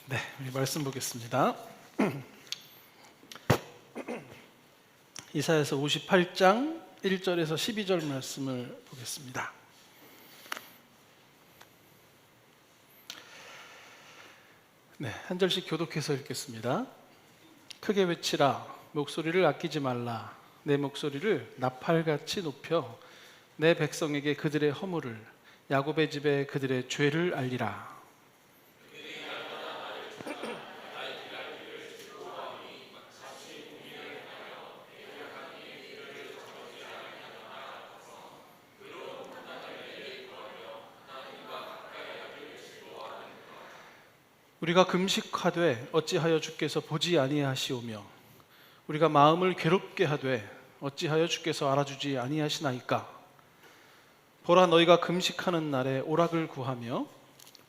네, 우리 말씀 보겠습니다. 이사야서 58장 1절에서 12절 말씀을 보겠습니다. 네, 한 절씩 교독해서 읽겠습니다. 크게 외치라, 목소리를 아끼지 말라. 내 목소리를 나팔같이 높여 내 백성에게 그들의 허물을, 야곱의 집에 그들의 죄를 알리라. 우리가 금식하되 어찌하여 주께서 보지 아니하시오며 우리가 마음을 괴롭게 하되 어찌하여 주께서 알아주지 아니하시나이까. 보라, 너희가 금식하는 날에 오락을 구하며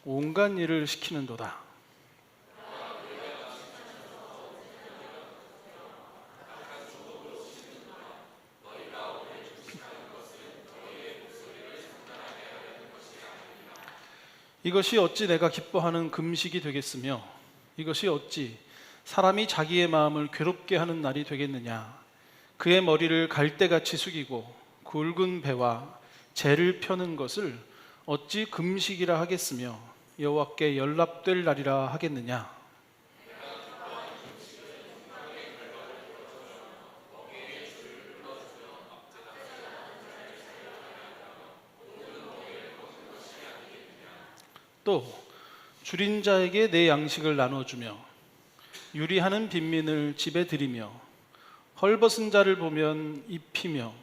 온갖 일을 시키는도다. 이것이 어찌 내가 기뻐하는 금식이 되겠으며 이것이 어찌 사람이 자기의 마음을 괴롭게 하는 날이 되겠느냐. 그의 머리를 갈대같이 숙이고 굵은 배와 재를 펴는 것을 어찌 금식이라 하겠으며 여호와께 연락될 날이라 하겠느냐. 또 줄인 자에게 내 양식을 나눠주며 유리하는 빈민을 집에 들이며 헐벗은 자를 보면 입히며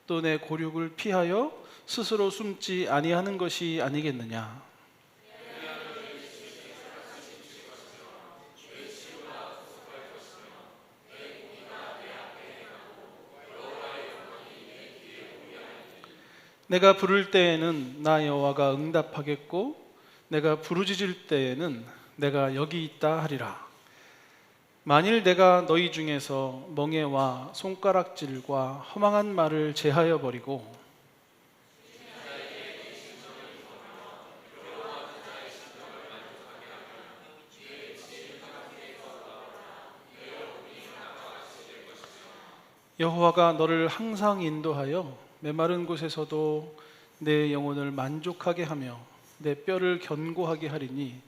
또 내 고륙을 피하여 스스로 숨지 아니하는 것이 아니겠느냐. 내가 부를 때에는 나 여호와가 응답하겠고 내가 부르짖을 때에는 내가 여기 있다 하리라. 만일 내가 너희 중에서 멍에와 손가락질과 허망한 말을 제하여 버리고 여호와가 너를 항상 인도하여 메마른 곳에서도 내 영혼을 만족하게 하며 내 뼈를 견고하게 하리니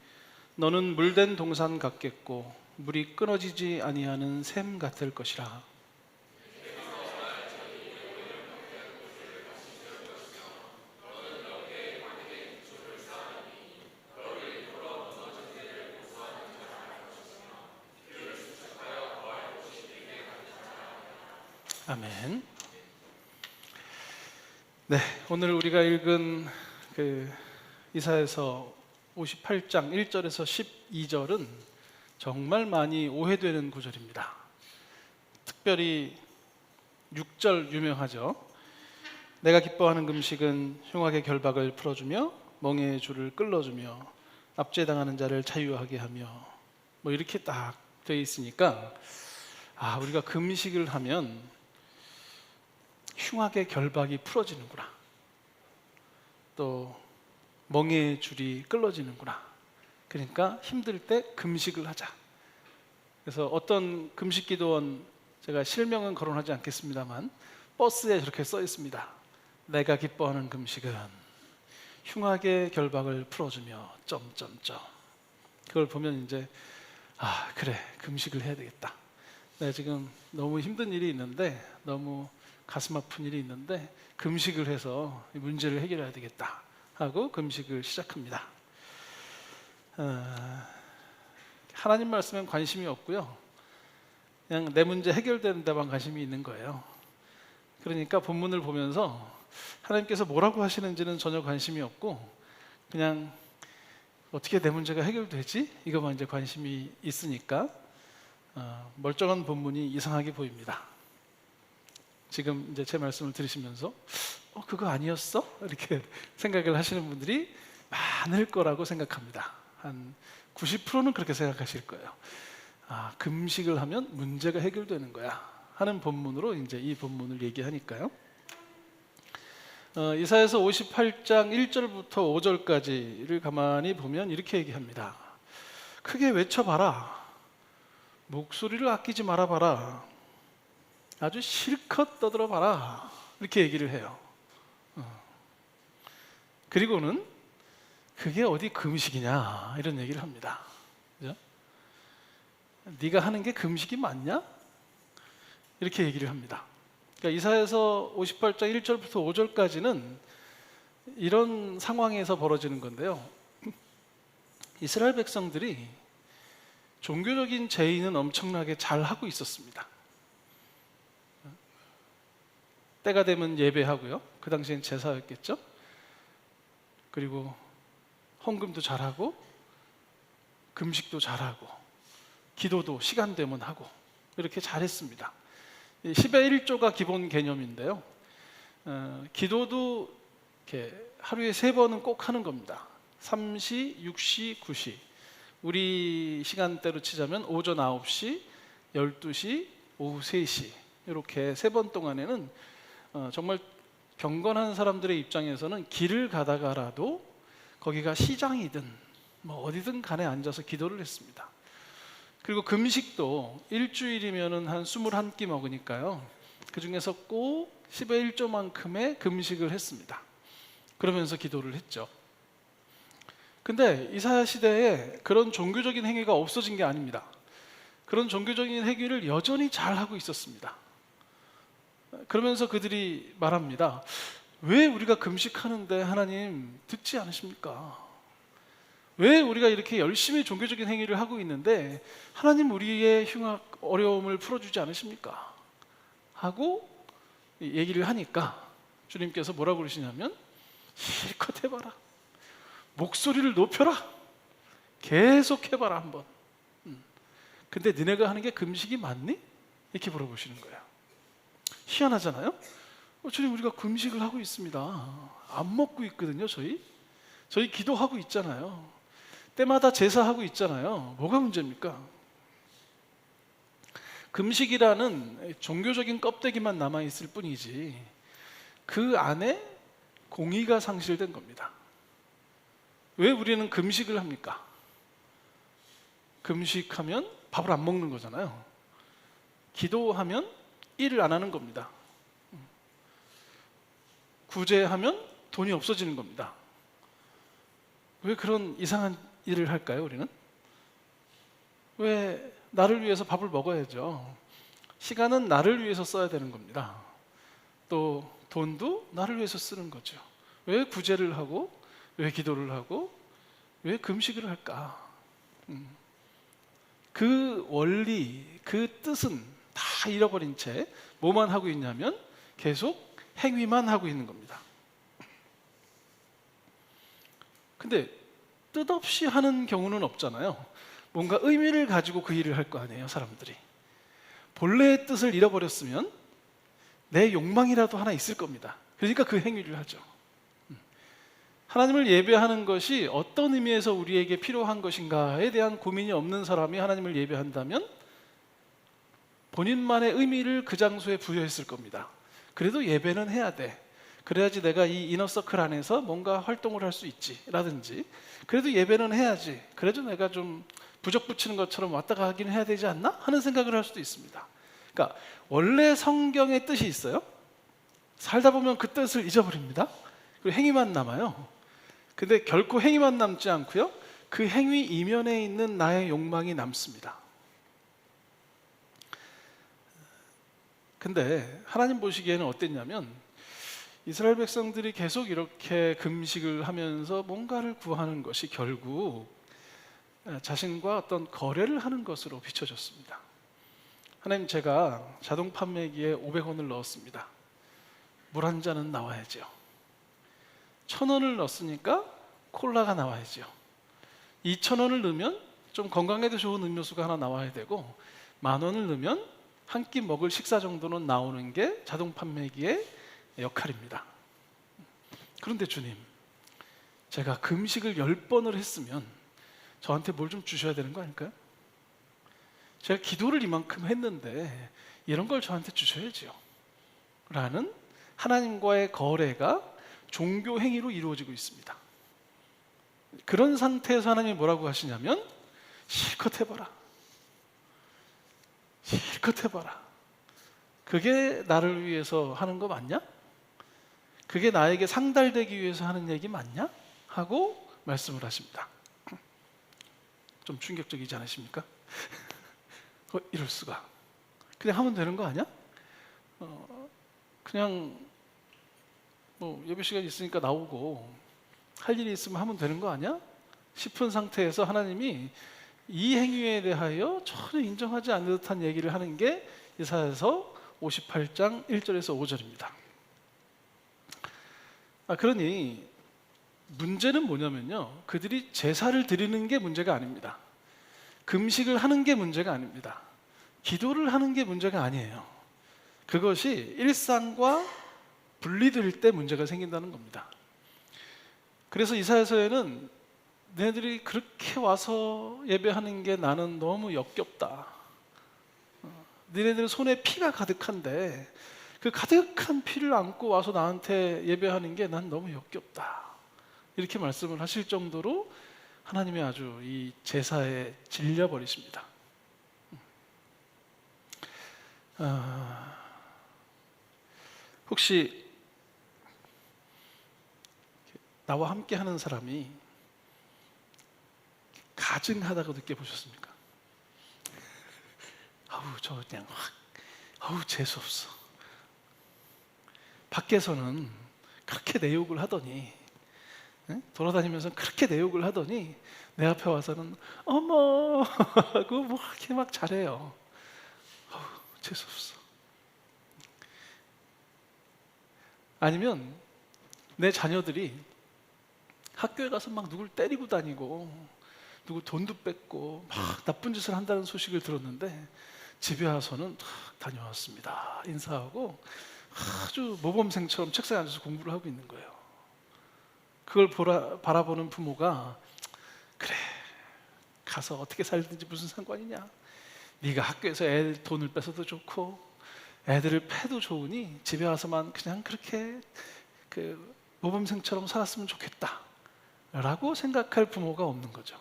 너는 물된 동산 같겠고 물이 끊어지지 아니하는 샘 같을 것이라. 아멘. 네, 오늘 우리가 읽은 이사야서 58장 1절에서 12절은 정말 많이 오해되는 구절입니다. 특별히 6절 유명하죠. 내가 기뻐하는 금식은 흉악의 결박을 풀어주며 멍에의 줄을 끌어주며 압제당하는 자를 자유하게 하며 뭐 이렇게 딱 되어 있으니까 우리가 금식을 하면 흉악의 결박이 풀어지는구나, 또 멍에의 줄이 끌어지는구나. 그러니까 힘들 때 금식을 하자. 그래서 어떤 금식기도원, 제가 실명은 거론하지 않겠습니다만 버스에 저렇게 써 있습니다. 내가 기뻐하는 금식은 흉악의 결박을 풀어주며 점점점. 그걸 보면 이제 그래, 금식을 해야 되겠다. 내가 지금 너무 힘든 일이 있는데, 너무 가슴 아픈 일이 있는데 금식을 해서 문제를 해결해야 되겠다 하고 금식을 시작합니다. 하나님 말씀엔 관심이 없고요, 그냥 내 문제 해결되는 데만 관심이 있는 거예요. 그러니까 본문을 보면서 하나님께서 뭐라고 하시는지는 전혀 관심이 없고 그냥 어떻게 내 문제가 해결되지? 이거만 이제 관심이 있으니까 멀쩡한 본문이 이상하게 보입니다. 지금 이제 제 말씀을 들으시면서 그거 아니었어? 이렇게 생각을 하시는 분들이 많을 거라고 생각합니다. 한 90%는 그렇게 생각하실 거예요. 금식을 하면 문제가 해결되는 거야 하는 본문으로 이제 이 본문을 얘기하니까요. 이사야서 58장 1절부터 5절까지를 가만히 보면 이렇게 얘기합니다. 크게 외쳐봐라. 목소리를 아끼지 말아봐라. 아주 실컷 떠들어봐라. 이렇게 얘기를 해요. 그리고는 그게 어디 금식이냐 이런 얘기를 합니다. 그죠? 네가 하는 게 금식이 맞냐? 이렇게 얘기를 합니다. 그러니까 이사야서 58장 1절부터 5절까지는 이런 상황에서 벌어지는 건데요. 이스라엘 백성들이 종교적인 제의는 엄청나게 잘 하고 있었습니다. 때가 되면 예배하고요. 그 당시엔 제사였겠죠. 그리고 헌금도 잘하고 금식도 잘하고 기도도 시간 되면 하고 이렇게 잘했습니다. 10의 1조가 기본 개념인데요. 기도도 이렇게 하루에 3번은 꼭 하는 겁니다. 3시, 6시, 9시. 우리 시간대로 치자면 오전 9시, 12시, 오후 3시 이렇게 3번 동안에는 정말 경건한 사람들의 입장에서는 길을 가다가라도 거기가 시장이든 뭐 어디든 간에 앉아서 기도를 했습니다. 그리고 금식도 일주일이면은 한 21끼 먹으니까요. 그 중에서 꼭 10의 1조만큼의 금식을 했습니다. 그러면서 기도를 했죠. 근데 이사야 시대에 그런 종교적인 행위가 없어진 게 아닙니다. 그런 종교적인 행위를 여전히 잘 하고 있었습니다. 그러면서 그들이 말합니다. 왜 우리가 금식하는데 하나님 듣지 않으십니까? 왜 우리가 이렇게 열심히 종교적인 행위를 하고 있는데 하나님 우리의 흉악 어려움을 풀어주지 않으십니까? 하고 얘기를 하니까 주님께서 뭐라고 그러시냐면 실컷 해봐라. 목소리를 높여라. 계속 해봐라 한번. 근데 너네가 하는 게 금식이 맞니? 이렇게 물어보시는 거예요. 희한하잖아요? 주님 우리가 금식을 하고 있습니다. 안 먹고 있거든요. 저희 기도하고 있잖아요. 때마다 제사하고 있잖아요. 뭐가 문제입니까? 금식이라는 종교적인 껍데기만 남아있을 뿐이지 그 안에 공의가 상실된 겁니다. 왜 우리는 금식을 합니까? 금식하면 밥을 안 먹는 거잖아요. 기도하면 일을 안 하는 겁니다. 구제하면 돈이 없어지는 겁니다. 왜 그런 이상한 일을 할까요, 우리는? 왜 나를 위해서 밥을 먹어야죠. 시간은 나를 위해서 써야 되는 겁니다. 또 돈도 나를 위해서 쓰는 거죠. 왜 구제를 하고 왜 기도를 하고 왜 금식을 할까? 그 원리, 그 뜻은 다 잃어버린 채 뭐만 하고 있냐면 계속 행위만 하고 있는 겁니다. 근데 뜻없이 하는 경우는 없잖아요. 뭔가 의미를 가지고 그 일을 할 거 아니에요, 사람들이. 본래의 뜻을 잃어버렸으면 내 욕망이라도 하나 있을 겁니다. 그러니까 그 행위를 하죠. 하나님을 예배하는 것이 어떤 의미에서 우리에게 필요한 것인가에 대한 고민이 없는 사람이 하나님을 예배한다면 본인만의 의미를 그 장소에 부여했을 겁니다. 그래도 예배는 해야 돼. 그래야지 내가 이 이너서클 안에서 뭔가 활동을 할 수 있지 라든지, 그래도 예배는 해야지, 그래도 내가 좀 부적 붙이는 것처럼 왔다 가긴 해야 되지 않나? 하는 생각을 할 수도 있습니다. 그러니까 원래 성경의 뜻이 있어요. 살다 보면 그 뜻을 잊어버립니다. 그리고 행위만 남아요. 근데 결코 행위만 남지 않고요, 그 행위 이면에 있는 나의 욕망이 남습니다. 근데 하나님 보시기에는 어땠냐면 이스라엘 백성들이 계속 이렇게 금식을 하면서 뭔가를 구하는 것이 결국 자신과 어떤 거래를 하는 것으로 비춰졌습니다. 하나님, 제가 자동 판매기에 500원을 넣었습니다. 물 한 잔은 나와야죠. 1,000원을 넣었으니까 콜라가 나와야죠. 2,000원을 넣으면 좀 건강에도 좋은 음료수가 하나 나와야 되고, 10,000원을 넣으면 한 끼 먹을 식사 정도는 나오는 게 자동 판매기의 역할입니다. 그런데 주님, 제가 금식을 10번을 했으면 저한테 뭘 좀 주셔야 되는 거 아닐까요? 제가 기도를 이만큼 했는데 이런 걸 저한테 주셔야죠 라는 하나님과의 거래가 종교 행위로 이루어지고 있습니다. 그런 상태에서 하나님이 뭐라고 하시냐면 실컷 해봐라. 실컷 해봐라. 그게 나를 위해서 하는 거 맞냐? 그게 나에게 상달되기 위해서 하는 얘기 맞냐? 하고 말씀을 하십니다. 좀 충격적이지 않으십니까? 이럴 수가. 그냥 하면 되는 거 아니야? 그냥 뭐 예배 시간 있으니까 나오고 할 일이 있으면 하면 되는 거 아니야? 싶은 상태에서 하나님이 이 행위에 대하여 전혀 인정하지 않는 듯한 얘기를 하는 게 이사야서 58장 1절에서 5절입니다. 그러니 문제는 뭐냐면요, 그들이 제사를 드리는 게 문제가 아닙니다. 금식을 하는 게 문제가 아닙니다. 기도를 하는 게 문제가 아니에요. 그것이 일상과 분리될 때 문제가 생긴다는 겁니다. 그래서 이사야서에는 너희들이 그렇게 와서 예배하는 게 나는 너무 역겹다. 너희들 손에 피가 가득한데 그 가득한 피를 안고 와서 나한테 예배하는 게 난 너무 역겹다. 이렇게 말씀을 하실 정도로 하나님이 아주 이 제사에 질려버리십니다. 혹시 나와 함께 하는 사람이 가증하다고 느껴보셨습니까? 저 그냥 재수없어. 밖에서는 그렇게 내 욕을 하더니, 돌아다니면서 그렇게 내 욕을 하더니 내 앞에 와서는 어머 하고 뭐 이렇게 막 잘해요. 재수없어. 아니면 내 자녀들이 학교에 가서 막 누굴 때리고 다니고 누구 돈도 뺏고 막 나쁜 짓을 한다는 소식을 들었는데 집에 와서는 다녀왔습니다 인사하고 아주 모범생처럼 책상에 앉아서 공부를 하고 있는 거예요. 그걸 바라보는 부모가, 그래, 가서 어떻게 살든지 무슨 상관이냐. 네가 학교에서 애 돈을 뺏어도 좋고 애들을 패도 좋으니 집에 와서만 그냥 그렇게 그 모범생처럼 살았으면 좋겠다 라고 생각할 부모가 없는 거죠.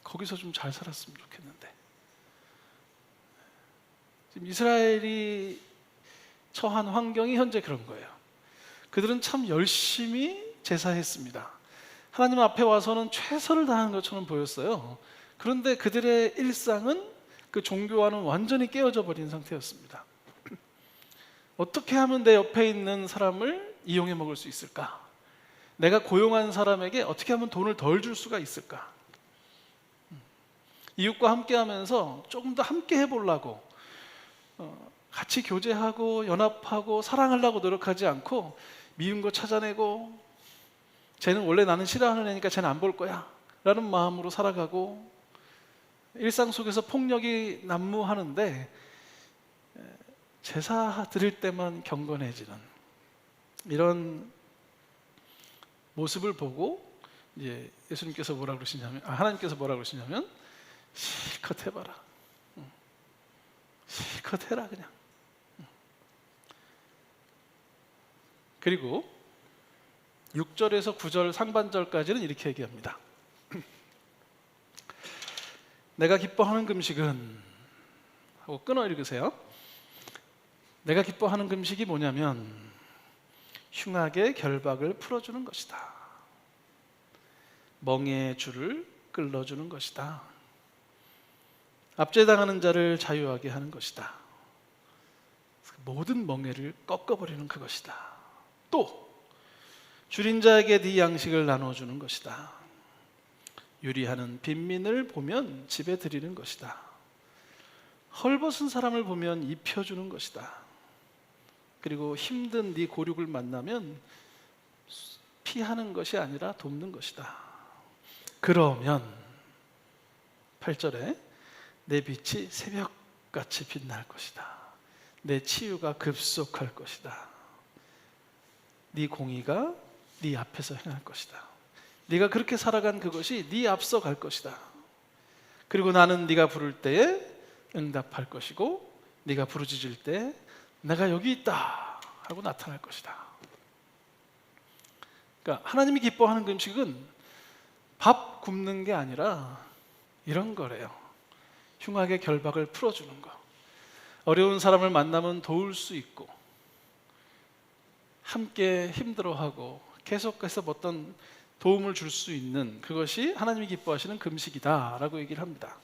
거기서 좀 잘 살았으면 좋겠는데. 지금 이스라엘이 처한 환경이 현재 그런 거예요. 그들은 참 열심히 제사했습니다. 하나님 앞에 와서는 최선을 다하는 것처럼 보였어요. 그런데 그들의 일상은 그 종교와는 완전히 깨어져 버린 상태였습니다. 어떻게 하면 내 옆에 있는 사람을 이용해 먹을 수 있을까? 내가 고용한 사람에게 어떻게 하면 돈을 덜 줄 수가 있을까? 이웃과 함께 하면서 조금 더 함께 해보려고 같이 교제하고 연합하고 사랑하려고 노력하지 않고 미운 거 찾아내고 쟤는 원래 나는 싫어하는 애니까 쟤는 안 볼 거야 라는 마음으로 살아가고 일상 속에서 폭력이 난무하는데 제사 드릴 때만 경건해지는 이런 모습을 보고 이제 예수님께서 뭐라 그러시냐면, 하나님께서 뭐라 그러시냐면 실컷 해봐라. 실컷 해라 그냥. 그리고 6절에서 9절 상반절까지는 이렇게 얘기합니다. 내가 기뻐하는 금식은 하고 끊어 읽으세요. 내가 기뻐하는 금식이 뭐냐면 흉악의 결박을 풀어주는 것이다. 멍에의 줄을 끌어주는 것이다. 압제당하는 자를 자유하게 하는 것이다. 모든 멍에를 꺾어버리는 그것이다. 또 줄인 자에게 네 양식을 나눠주는 것이다. 유리하는 빈민을 보면 집에 들이는 것이다. 헐벗은 사람을 보면 입혀주는 것이다. 그리고 힘든 네 고륙을 만나면 피하는 것이 아니라 돕는 것이다. 그러면 8절에 내 빛이 새벽같이 빛날 것이다. 내 치유가 급속할 것이다. 네 공의가 네 앞에서 행할 것이다. 네가 그렇게 살아간 그것이 네 앞서 갈 것이다. 그리고 나는 네가 부를 때에 응답할 것이고 네가 부르짖을 때 내가 여기 있다 하고 나타날 것이다. 그러니까 하나님이 기뻐하는 금식은 밥 굶는 게 아니라 이런 거래요. 흉악의 결박을 풀어주는 거. 어려운 사람을 만나면 도울 수 있고, 함께 힘들어하고 계속해서 어떤 도움을 줄 수 있는 그것이 하나님이 기뻐하시는 금식이다라고 얘기를 합니다.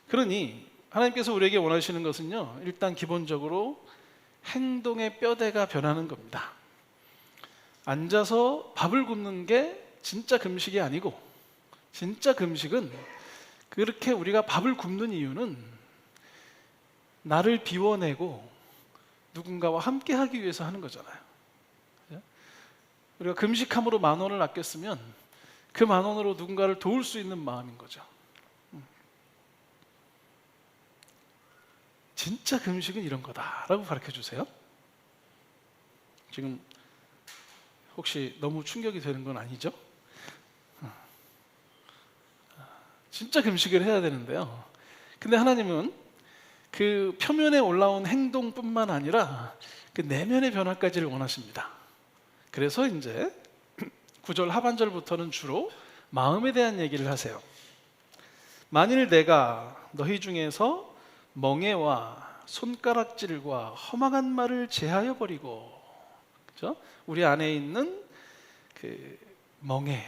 그러니 하나님께서 우리에게 원하시는 것은요, 일단 기본적으로 행동의 뼈대가 변하는 겁니다. 앉아서 밥을 굶는 게 진짜 금식이 아니고, 진짜 금식은 그렇게 우리가 밥을 굶는 이유는 나를 비워내고 누군가와 함께 하기 위해서 하는 거잖아요. 우리가 금식함으로 10,000원을 아꼈으면 그 10,000원으로 누군가를 도울 수 있는 마음인 거죠. 진짜 금식은 이런 거다라고 가르쳐 주세요. 지금 혹시 너무 충격이 되는 건 아니죠? 진짜 금식을 해야 되는데요. 근데 하나님은 그 표면에 올라온 행동뿐만 아니라 그 내면의 변화까지를 원하십니다. 그래서 이제 9절 하반절부터는 주로 마음에 대한 얘기를 하세요. 만일 내가 너희 중에서 멍에와 손가락질과 험악한 말을 제하여 버리고, 그렇죠? 우리 안에 있는 그 멍에,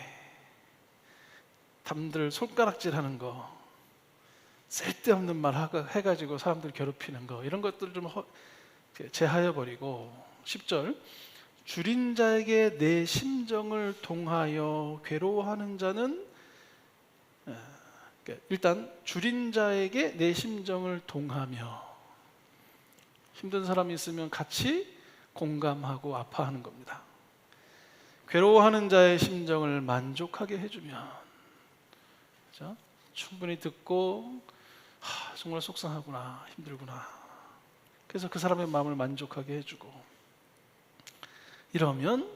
남들 손가락질하는 거, 쓸데없는 말 해가지고 사람들 괴롭히는 거, 이런 것들 좀 제하여 버리고, 10절 줄인 자에게 내 심정을 동하여 괴로워하는 자는, 일단 줄인 자에게 내 심정을 동하며, 힘든 사람이 있으면 같이 공감하고 아파하는 겁니다. 괴로워하는 자의 심정을 만족하게 해주면, 그렇죠? 충분히 듣고 정말 속상하구나, 힘들구나, 그래서 그 사람의 마음을 만족하게 해주고, 이러면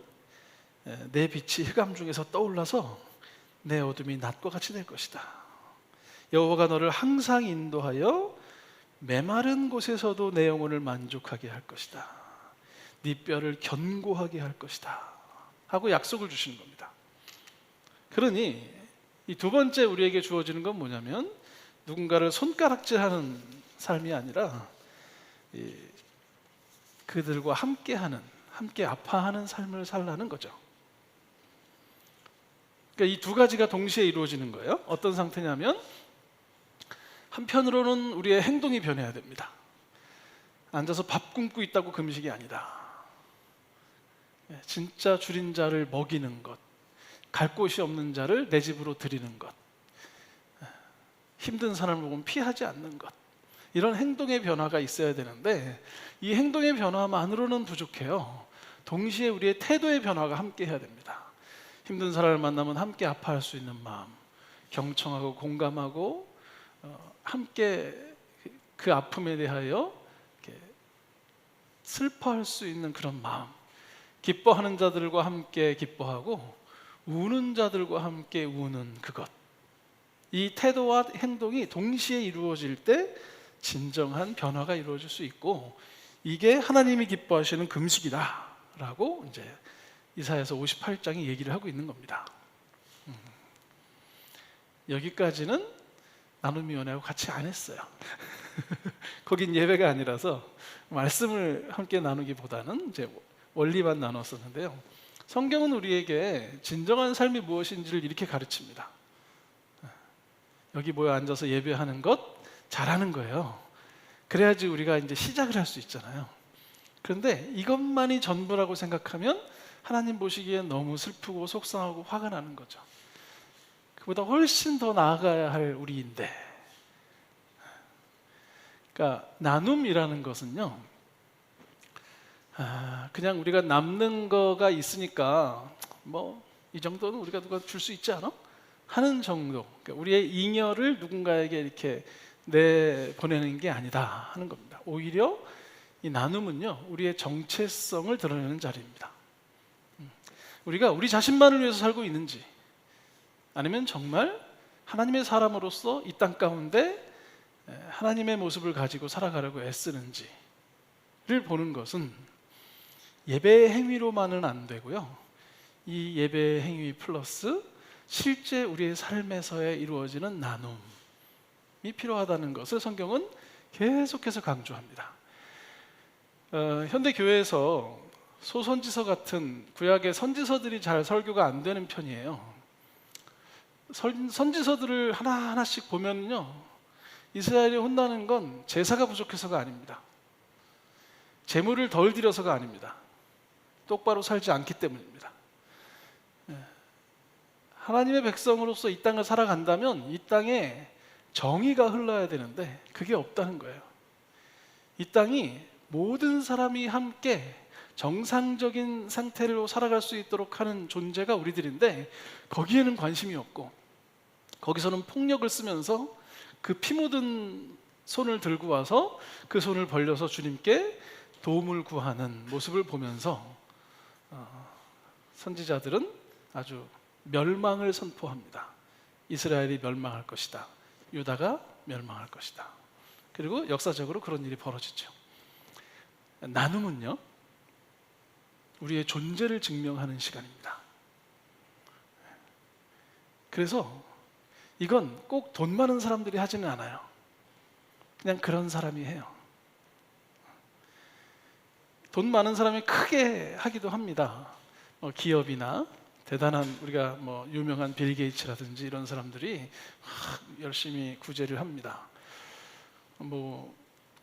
내 빛이 흑암 중에서 떠올라서 내 어둠이 낮과 같이 될 것이다. 여호와가 너를 항상 인도하여 메마른 곳에서도 내 영혼을 만족하게 할 것이다. 네 뼈를 견고하게 할 것이다 하고 약속을 주시는 겁니다. 그러니 이 두 번째 우리에게 주어지는 건 뭐냐면, 누군가를 손가락질하는 삶이 아니라 그들과 함께하는, 함께 아파하는 삶을 살라는 거죠. 그러니까 이 두 가지가 동시에 이루어지는 거예요. 어떤 상태냐면, 한편으로는 우리의 행동이 변해야 됩니다. 앉아서 밥 굶고 있다고 금식이 아니다. 진짜 줄인 자를 먹이는 것, 갈 곳이 없는 자를 내 집으로 들이는 것, 힘든 사람을 보면 피하지 않는 것, 이런 행동의 변화가 있어야 되는데, 이 행동의 변화만으로는 부족해요. 동시에 우리의 태도의 변화가 함께 해야 됩니다. 힘든 사람을 만나면 함께 아파할 수 있는 마음, 경청하고 공감하고 함께 그 아픔에 대하여 슬퍼할 수 있는 그런 마음, 기뻐하는 자들과 함께 기뻐하고 우는 자들과 함께 우는 그것, 이 태도와 행동이 동시에 이루어질 때 진정한 변화가 이루어질 수 있고, 이게 하나님이 기뻐하시는 금식이다 라고 이제 이사야서 58장이 얘기를 하고 있는 겁니다. 여기까지는 나눔위원회하고 같이 안 했어요. 거긴 예배가 아니라서 말씀을 함께 나누기보다는 이제 원리만 나눴었는데요. 성경은 우리에게 진정한 삶이 무엇인지를 이렇게 가르칩니다. 여기 모여 앉아서 예배하는 것 잘하는 거예요. 그래야지 우리가 이제 시작을 할 수 있잖아요. 그런데 이것만이 전부라고 생각하면 하나님 보시기엔 너무 슬프고 속상하고 화가 나는 거죠. 그보다 훨씬 더 나아가야 할 우리인데, 그러니까 나눔이라는 것은요, 그냥 우리가 남는 거가 있으니까 뭐 이 정도는 우리가 누가 줄 수 있지 않아? 하는 정도, 그러니까 우리의 잉여를 누군가에게 이렇게 내보내는 게 아니다 하는 겁니다. 오히려 이 나눔은요, 우리의 정체성을 드러내는 자리입니다. 우리가 우리 자신만을 위해서 살고 있는지, 아니면 정말 하나님의 사람으로서 이 땅 가운데 하나님의 모습을 가지고 살아가려고 애쓰는지를 보는 것은 예배 행위로만은 안 되고요. 이 예배 행위 플러스 실제 우리의 삶에서의 이루어지는 나눔이 필요하다는 것을 성경은 계속해서 강조합니다. 현대 교회에서 소선지서 같은 구약의 선지서들이 잘 설교가 안 되는 편이에요. 선지서들을 하나하나씩 보면요, 이스라엘이 혼나는 건 제사가 부족해서가 아닙니다. 재물을 덜 드려서가 아닙니다. 똑바로 살지 않기 때문입니다. 하나님의 백성으로서 이 땅을 살아간다면 이 땅에 정의가 흘러야 되는데 그게 없다는 거예요. 이 땅이 모든 사람이 함께 정상적인 상태로 살아갈 수 있도록 하는 존재가 우리들인데 거기에는 관심이 없고, 거기서는 폭력을 쓰면서 그 피 묻은 손을 들고 와서 그 손을 벌려서 주님께 도움을 구하는 모습을 보면서 선지자들은 아주 멸망을 선포합니다. 이스라엘이 멸망할 것이다. 유다가 멸망할 것이다. 그리고 역사적으로 그런 일이 벌어지죠. 나눔은요, 우리의 존재를 증명하는 시간입니다. 그래서 이건 꼭 돈 많은 사람들이 하지는 않아요. 그냥 그런 사람이 해요. 돈 많은 사람이 크게 하기도 합니다. 기업이나 대단한 우리가 유명한 빌 게이츠라든지 이런 사람들이 열심히 구제를 합니다.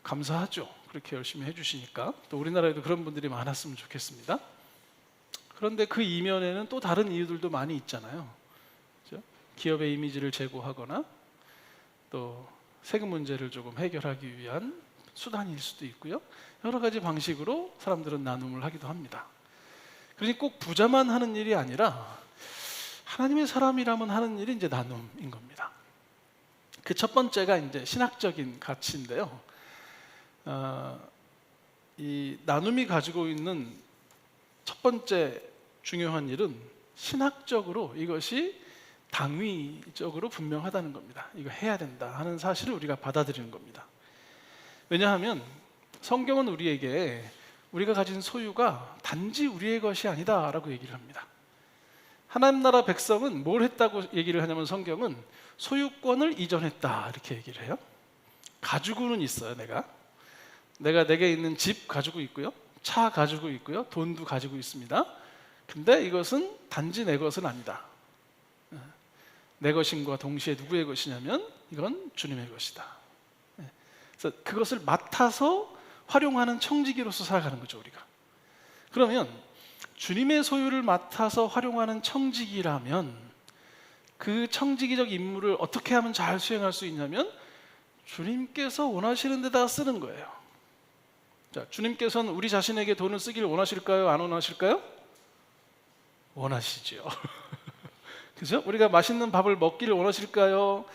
감사하죠. 그렇게 열심히 해주시니까. 또 우리나라에도 그런 분들이 많았으면 좋겠습니다. 그런데 그 이면에는 또 다른 이유들도 많이 있잖아요. 그렇죠? 기업의 이미지를 제고하거나 또 세금 문제를 조금 해결하기 위한 수단일 수도 있고요. 여러 가지 방식으로 사람들은 나눔을 하기도 합니다. 그러니 꼭 부자만 하는 일이 아니라 하나님의 사람이라면 하는 일이 이제 나눔인 겁니다. 그 첫 번째가 이제 신학적인 가치인데요. 이 나눔이 가지고 있는 첫 번째 중요한 일은 신학적으로 이것이 당위적으로 분명하다는 겁니다. 이거 해야 된다 하는 사실을 우리가 받아들이는 겁니다. 왜냐하면 성경은 우리에게 우리가 가진 소유가 단지 우리의 것이 아니다 라고 얘기를 합니다. 하나님 나라 백성은 뭘 했다고 얘기를 하냐면 성경은 소유권을 이전했다 이렇게 얘기를 해요. 가지고는 있어요. 내게 있는 집 가지고 있고요, 차 가지고 있고요, 돈도 가지고 있습니다. 근데 이것은 단지 내 것은 아니다. 내 것임과 동시에 누구의 것이냐면 이건 주님의 것이다. 그래서 그것을 맡아서 활용하는 청지기로서 살아가는 거죠, 우리가. 그러면 주님의 소유를 맡아서 활용하는 청지기라면 그 청지기적 임무를 어떻게 하면 잘 수행할 수 있냐면 주님께서 원하시는 데다가 쓰는 거예요. 자, 주님께서는 우리 자신에게 돈을 쓰기를 원하실까요? 안 원하실까요? 원하시죠. 그죠? 우리가 맛있는 밥을 먹기를 원하실까요?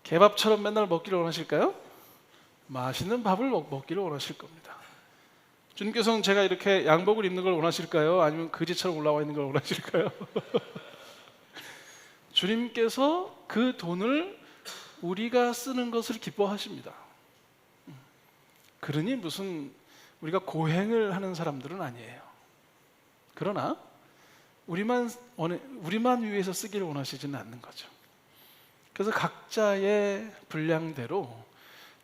개밥처럼 맨날 먹기를 원하실까요? 맛있는 밥을 먹기를 원하실 겁니다. 주님께서는 제가 이렇게 양복을 입는 걸 원하실까요? 아니면 그지처럼 올라와 있는 걸 원하실까요? 주님께서 그 돈을 우리가 쓰는 것을 기뻐하십니다. 그러니 무슨 우리가 고행을 하는 사람들은 아니에요. 그러나 우리만 위해서 쓰기를 원하시지는 않는 거죠. 그래서 각자의 분량대로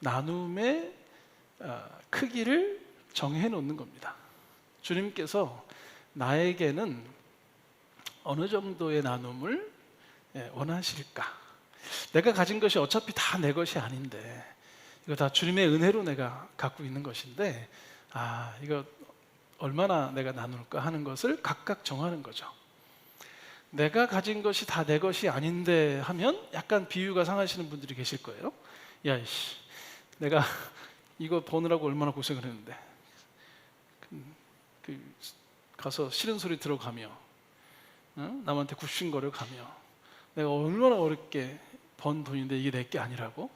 나눔의 크기를 정해 놓는 겁니다. 주님께서 나에게는 어느 정도의 나눔을 원하실까? 내가 가진 것이 어차피 다 내 것이 아닌데 이거 다 주님의 은혜로 내가 갖고 있는 것인데 이거 얼마나 내가 나눌까 하는 것을 각각 정하는 거죠. 내가 가진 것이 다 내 것이 아닌데 하면 약간 비유가 상하시는 분들이 계실 거예요. 야, 이씨, 내가 이거 버느라고 얼마나 고생을 했는데 가서 싫은 소리 들어가며 남한테 굽신거려 가며 내가 얼마나 어렵게 번 돈인데 이게 내 게 아니라고?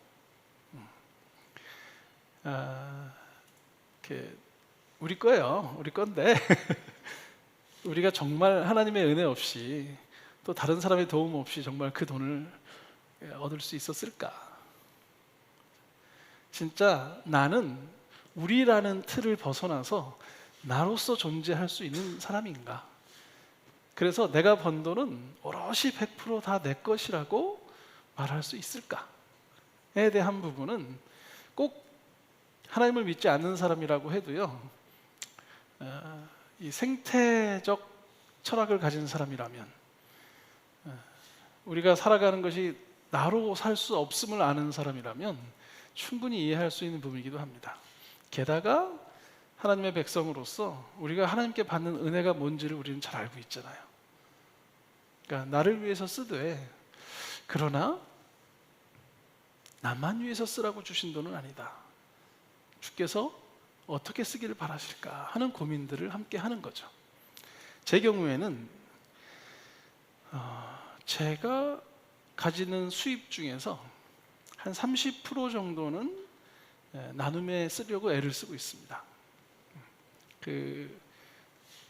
우리 거예요. 우리 건데 우리가 정말 하나님의 은혜 없이 또 다른 사람의 도움 없이 정말 그 돈을 얻을 수 있었을까? 진짜 나는 우리라는 틀을 벗어나서 나로서 존재할 수 있는 사람인가? 그래서 내가 번 돈은 오롯이 100% 다 내 것이라고 말할 수 있을까에 대한 부분은 꼭 하나님을 믿지 않는 사람이라고 해도요, 이 생태적 철학을 가진 사람이라면, 우리가 살아가는 것이 나로 살 수 없음을 아는 사람이라면 충분히 이해할 수 있는 부분이기도 합니다. 게다가 하나님의 백성으로서 우리가 하나님께 받는 은혜가 뭔지를 우리는 잘 알고 있잖아요. 그러니까 나를 위해서 쓰되, 그러나 나만 위해서 쓰라고 주신 돈은 아니다. 주께서 어떻게 쓰기를 바라실까 하는 고민들을 함께 하는 거죠. 제 경우에는 제가 가지는 수입 중에서 한 30% 정도는 나눔에 쓰려고 애를 쓰고 있습니다. 그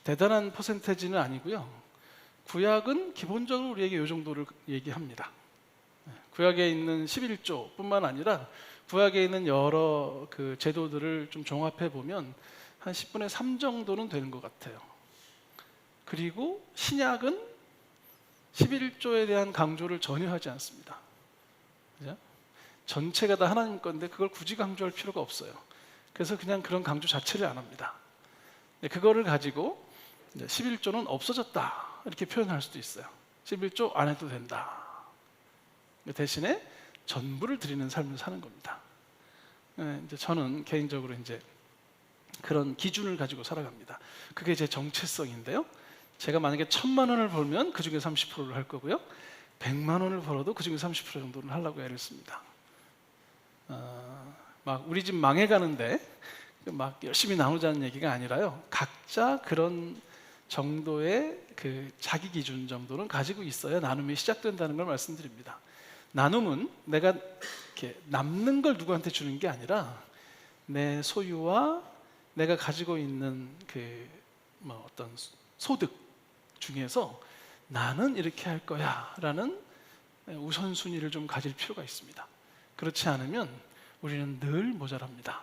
대단한 퍼센테이지는 아니고요. 구약은 기본적으로 우리에게 이 정도를 얘기합니다. 구약에 있는 11조뿐만 아니라 구약에 있는 여러 그 제도들을 좀 종합해 보면 한 10분의 3 정도는 되는 것 같아요. 그리고 신약은 11조에 대한 강조를 전혀 하지 않습니다. 그죠? 전체가 다 하나님 건데 그걸 굳이 강조할 필요가 없어요. 그래서 그냥 그런 강조 자체를 안 합니다. 그거를 가지고 11조는 없어졌다 이렇게 표현할 수도 있어요. 11조 안 해도 된다. 대신에 전부를 드리는 삶을 사는 겁니다. 이제 저는 개인적으로 이제 그런 기준을 가지고 살아갑니다. 그게 제 정체성인데요. 제가 만약에 1,000만 원을 벌면 그 중에 30%를 할 거고요. 100만 원을 벌어도 그 중에 30% 정도는 하려고 애를 씁니다. 막 우리 집 망해가는데 막 열심히 나누자는 얘기가 아니라요. 각자 그런 정도의 그 자기 기준 정도는 가지고 있어야 나눔이 시작된다는 걸 말씀드립니다. 나눔은 내가 이렇게 남는 걸 누구한테 주는 게 아니라 내 소유와 내가 가지고 있는 그 뭐 어떤 소득 중에서 나는 이렇게 할 거야라는 우선순위를 좀 가질 필요가 있습니다. 그렇지 않으면 우리는 늘 모자랍니다.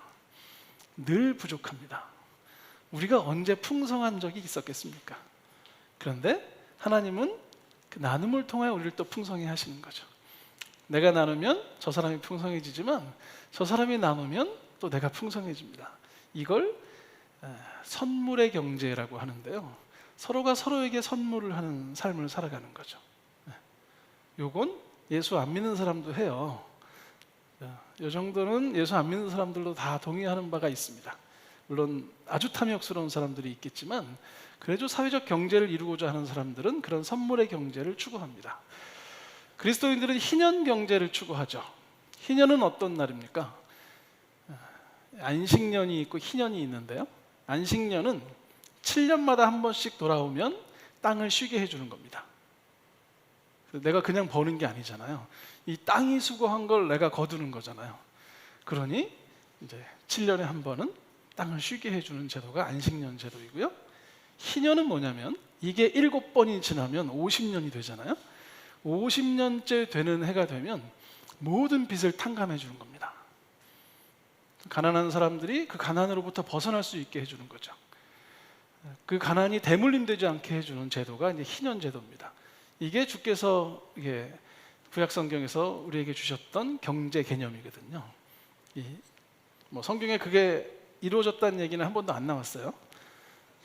늘 부족합니다. 우리가 언제 풍성한 적이 있었겠습니까? 그런데 하나님은 그 나눔을 통해 우리를 또 풍성히 하시는 거죠. 내가 나누면 저 사람이 풍성해지지만 저 사람이 나누면 또 내가 풍성해집니다. 이걸 선물의 경제라고 하는데요. 서로가 서로에게 선물을 하는 삶을 살아가는 거죠. 요건 예수 안 믿는 사람도 해요. 이 정도는 예수 안 믿는 사람들도 다 동의하는 바가 있습니다. 물론 아주 탐욕스러운 사람들이 있겠지만 그래도 사회적 경제를 이루고자 하는 사람들은 그런 선물의 경제를 추구합니다. 그리스도인들은 희년 경제를 추구하죠. 희년은 어떤 날입니까? 안식년이 있고 희년이 있는데요. 안식년은 7년마다 한 번씩 돌아오면 땅을 쉬게 해주는 겁니다. 내가 그냥 버는 게 아니잖아요. 이 땅이 수고한 걸 내가 거두는 거잖아요. 그러니 이제 7년에 한 번은 땅을 쉬게 해주는 제도가 안식년 제도이고요. 희년은 뭐냐면 이게 7번이 지나면 50년이 되잖아요. 50년째 되는 해가 되면 모든 빚을 탕감해 주는 겁니다. 가난한 사람들이 그 가난으로부터 벗어날 수 있게 해주는 거죠. 그 가난이 대물림되지 않게 해주는 제도가 이제 희년 제도입니다. 이게 주께서 이게 구약 성경에서 우리에게 주셨던 경제 개념이거든요. 뭐 성경에 그게 이루어졌다는 얘기는 한 번도 안 나왔어요.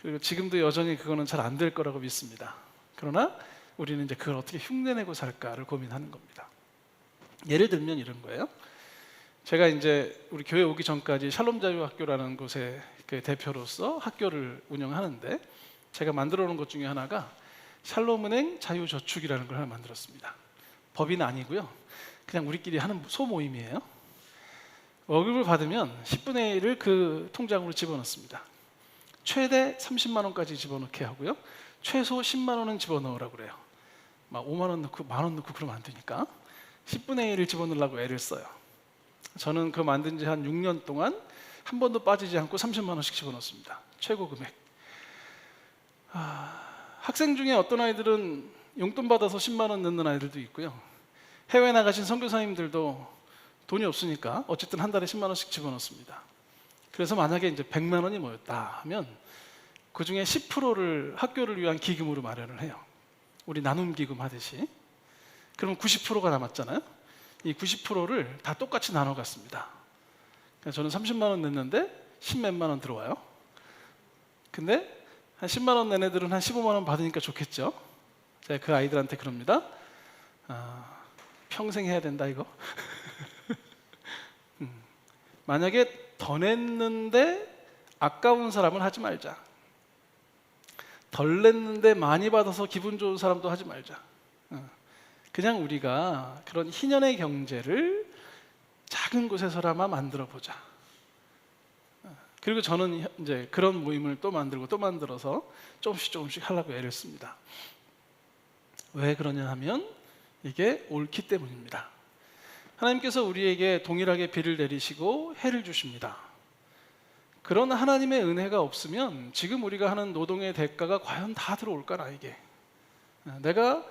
그리고 지금도 여전히 그거는 잘 안 될 거라고 믿습니다. 그러나 우리는 이제 그걸 어떻게 흉내내고 살까를 고민하는 겁니다. 예를 들면 이런 거예요. 제가 이제 우리 교회 오기 전까지 샬롬 자유학교라는 곳의 그 대표로서 학교를 운영하는데 제가 만들어 놓은 것 중에 하나가 샬롬은행 자유저축이라는 걸 하나 만들었습니다. 법인 아니고요. 그냥 우리끼리 하는 소모임이에요. 월급을 받으면 10분의 1을 그 통장으로 집어넣습니다. 최대 30만 원까지 집어넣게 하고요. 최소 10만 원은 집어넣으라고 그래요. 막 5만 원 넣고 만 원 넣고 그러면 안 되니까 10분의 1을 집어넣으려고 애를 써요. 저는 그 만든 지 한 6년 동안 한 번도 빠지지 않고 30만 원씩 집어넣습니다. 최고 금액. 학생 중에 어떤 아이들은 용돈 받아서 10만 원 넣는 아이들도 있고요. 해외 나가신 선교사님들도 돈이 없으니까 어쨌든 한 달에 10만 원씩 집어넣습니다. 그래서 만약에 이제 100만 원이 모였다 하면 그 중에 10%를 학교를 위한 기금으로 마련을 해요. 우리 나눔 기금 하듯이. 그럼 90%가 남았잖아요. 이 90%를 다 똑같이 나눠 갔습니다. 저는 30만 원 냈는데 10몇만 원 들어와요. 근데 한 10만 원 낸 애들은 한 15만 원 받으니까 좋겠죠. 제가 그 아이들한테 그럽니다. 평생 해야 된다 이거. 만약에 더 냈는데 아까운 사람은 하지 말자. 덜 냈는데 많이 받아서 기분 좋은 사람도 하지 말자. 그냥 우리가 그런 희년의 경제를 작은 곳에서라마 만들어 보자. 그리고 저는 이제 그런 모임을 또 만들고 또 만들어서 조금씩 하려고 애를 씁니다. 왜 그러냐 하면 이게 옳기 때문입니다. 하나님께서 우리에게 동일하게 비를 내리시고 해를 주십니다. 그런 하나님의 은혜가 없으면 지금 우리가 하는 노동의 대가가 과연 다 들어올까 나에게. 내가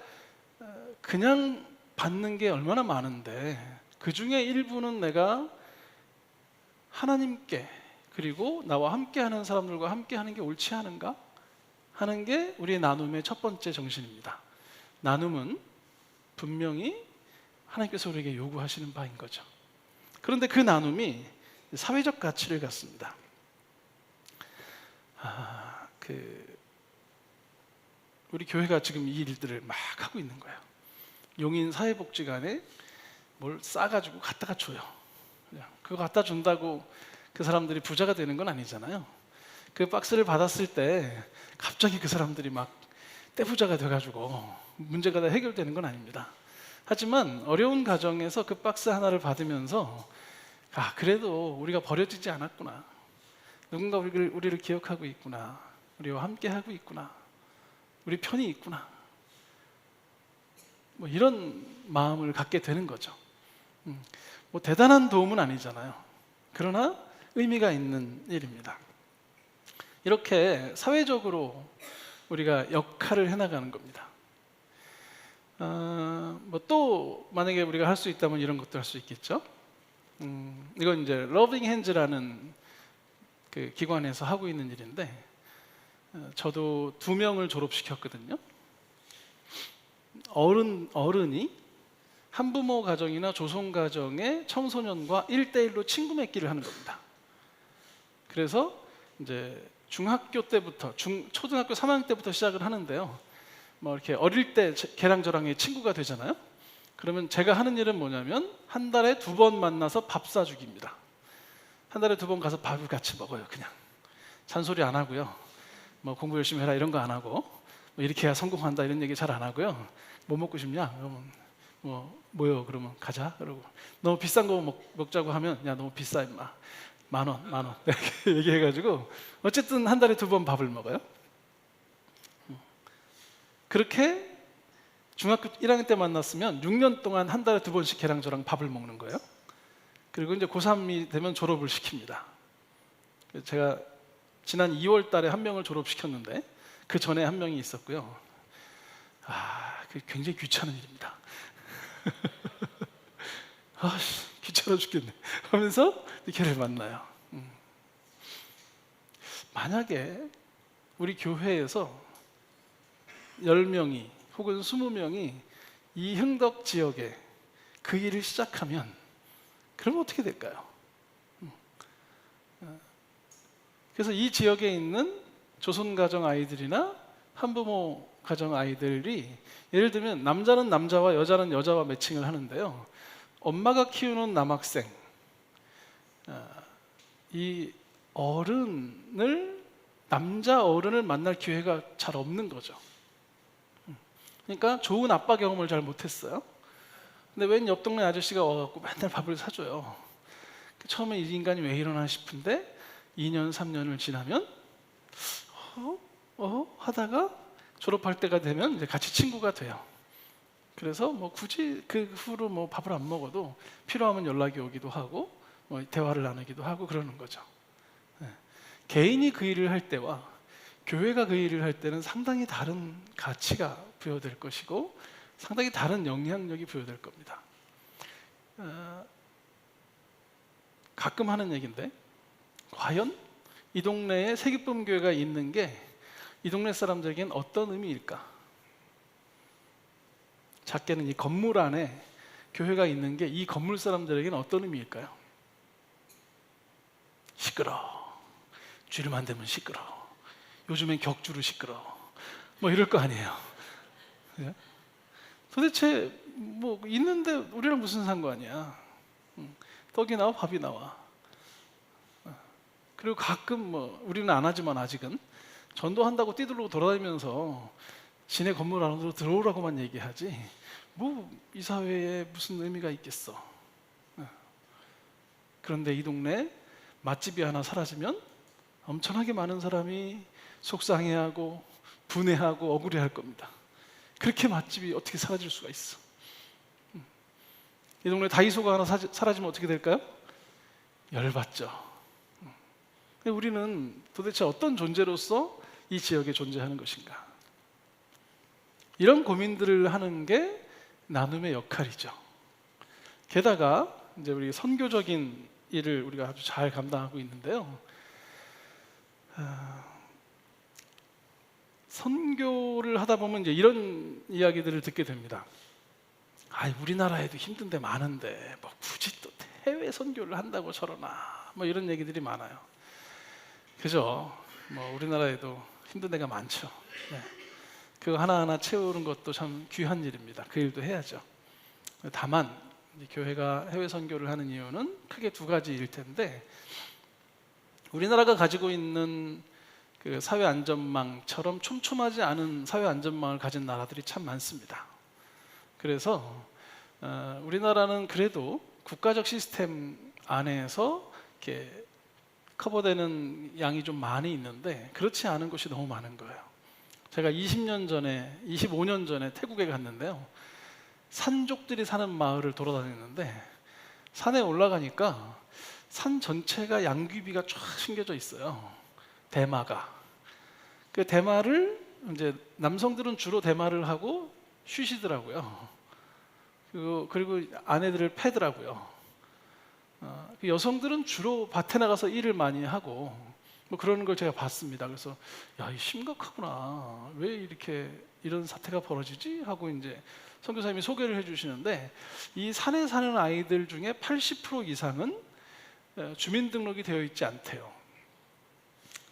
그냥 받는 게 얼마나 많은데 그 중에 일부는 내가 하나님께 그리고 나와 함께하는 사람들과 함께하는 게 옳지 않은가 하는 게 우리의 나눔의 첫 번째 정신입니다. 나눔은 분명히 하나님께서 우리에게 요구하시는 바인 거죠. 그런데 그 나눔이 사회적 가치를 갖습니다. 우리 교회가 지금 이 일들을 막 하고 있는 거예요. 용인 사회복지관에 뭘 싸가지고 갖다가 줘요. 그거 갖다 준다고 그 사람들이 부자가 되는 건 아니잖아요. 그 박스를 받았을 때 갑자기 그 사람들이 막 떼부자가 돼가지고 문제가 다 해결되는 건 아닙니다. 하지만 어려운 가정에서 그 박스 하나를 받으면서 그래도 우리가 버려지지 않았구나. 누군가 우리를 기억하고 있구나. 우리와 함께 하고 있구나. 우리 편이 있구나. 뭐 이런 마음을 갖게 되는 거죠. 뭐 대단한 도움은 아니잖아요. 그러나 의미가 있는 일입니다. 이렇게 사회적으로 우리가 역할을 해나가는 겁니다. 뭐 또 만약에 우리가 할 수 있다면 이런 것도 할 수 있겠죠. 이건 이제 러빙 핸즈라는 그 기관에서 하고 있는 일인데 저도 2명을 졸업시켰거든요. 어른이 한부모 가정이나 조성 가정의 청소년과 1대1로 친구 맺기를 하는 겁니다. 그래서 이제 중학교 때부터 초등학교 3학년 때부터 시작을 하는데요. 뭐 이렇게 어릴 때 걔랑 저랑의 친구가 되잖아요. 그러면 제가 하는 일은 뭐냐면 한 달에 2번 만나서 밥 사주기입니다. 한 달에 2번 가서 밥을 같이 먹어요. 그냥 잔소리 안 하고요. 뭐 공부 열심히 해라 이런 거 안 하고 뭐 이렇게 해야 성공한다 이런 얘기 잘 안 하고요. 뭐 먹고 싶냐? 그러면 뭐요? 그러면 가자. 그러고 너무 비싼 거 먹자고 하면 야 너무 비싸 임마. 10,000원 이렇게 얘기해가지고 어쨌든 한 달에 2번 밥을 먹어요. 그렇게 중학교 1학년 때 만났으면 6년 동안 한 달에 2번씩 걔랑 저랑 밥을 먹는 거예요. 그리고 이제 고3이 되면 졸업을 시킵니다. 제가 지난 2월 달에 한 명을 졸업시켰는데 그 전에 한 명이 있었고요. 그게 굉장히 귀찮은 일입니다. 귀찮아 죽겠네 하면서 걔를 만나요. 만약에 우리 교회에서 10명이 혹은 20명이 이 흥덕 지역에 그 일을 시작하면 그러면 어떻게 될까요? 그래서 이 지역에 있는 조선가정 아이들이나 한부모 가정 아이들이 예를 들면 남자는 남자와 여자는 여자와 매칭을 하는데요. 엄마가 키우는 남학생, 이 남자 어른을 만날 기회가 잘 없는 거죠. 그러니까 좋은 아빠 경험을 잘 못했어요. 근데 웬 옆 동네 아저씨가 와갖고 맨날 밥을 사줘요. 처음에 이 인간이 왜 이러나 싶은데 2년, 3년을 지나면 하다가 졸업할 때가 되면 이제 같이 친구가 돼요. 그래서 뭐 굳이 그 후로 뭐 밥을 안 먹어도 필요하면 연락이 오기도 하고 뭐 대화를 나누기도 하고 그러는 거죠. 개인이 그 일을 할 때와 교회가 그 일을 할 때는 상당히 다른 가치가 부여될 것이고 상당히 다른 영향력이 부여될 겁니다. 가끔 하는 얘기인데 과연 이 동네에 세기쁨교회가 있는 게 이 동네 사람들에겐 어떤 의미일까? 작게는 이 건물 안에 교회가 있는 게 이 건물 사람들에게는 어떤 의미일까요? 시끄러워. 주일만 되면 시끄러워. 요즘엔 격주로 시끄러워. 뭐 이럴 거 아니에요. 예? 도대체 뭐 있는데 우리랑 무슨 상관이야? 떡이 나와 밥이 나와. 그리고 가끔 뭐 우리는 안 하지만 아직은 전도한다고 띠들로 돌아다니면서 지네 건물 안으로 들어오라고만 얘기하지 뭐 이 사회에 무슨 의미가 있겠어. 그런데 이 동네 맛집이 하나 사라지면 엄청나게 많은 사람이 속상해하고 분해하고 억울해할 겁니다. 그렇게 맛집이 어떻게 사라질 수가 있어. 이 동네 다이소가 하나 사라지면 어떻게 될까요? 열받죠. 근데 우리는 도대체 어떤 존재로서 이 지역에 존재하는 것인가? 이런 고민들을 하는 게 나눔의 역할이죠. 게다가 이제 우리 선교적인 일을 우리가 아주 잘 감당하고 있는데요. 선교를 하다 보면 이제 이런 이야기들을 듣게 됩니다. 우리나라에도 힘든 데 많은데 뭐 굳이 또 해외 선교를 한다고 저러나 뭐 이런 얘기들이 많아요. 그죠? 뭐 우리나라에도 힘든 데가 많죠. 네. 그거 하나하나 채우는 것도 참 귀한 일입니다. 그 일도 해야죠. 다만 교회가 해외 선교를 하는 이유는 크게 두 가지일 텐데, 우리나라가 가지고 있는 그 사회 안전망처럼 촘촘하지 않은 사회 안전망을 가진 나라들이 참 많습니다. 그래서 우리나라는 그래도 국가적 시스템 안에서 이렇게 커버되는 양이 좀 많이 있는데 그렇지 않은 곳이 너무 많은 거예요. 제가 25년 전에 태국에 갔는데요. 산족들이 사는 마을을 돌아다녔는데 산에 올라가니까 산 전체가 양귀비가 쫙 심겨져 있어요. 대마가. 그 대마를 이제 남성들은 주로 대마를 하고 쉬시더라고요. 그리고 아내들을 패더라고요. 여성들은 주로 밭에 나가서 일을 많이 하고 뭐 그러는 걸 제가 봤습니다. 그래서 야, 이 심각하구나. 왜 이렇게 이런 사태가 벌어지지? 하고 이제 선교사님이 소개를 해주시는데, 이 산에 사는 아이들 중에 80% 이상은 주민등록이 되어 있지 않대요.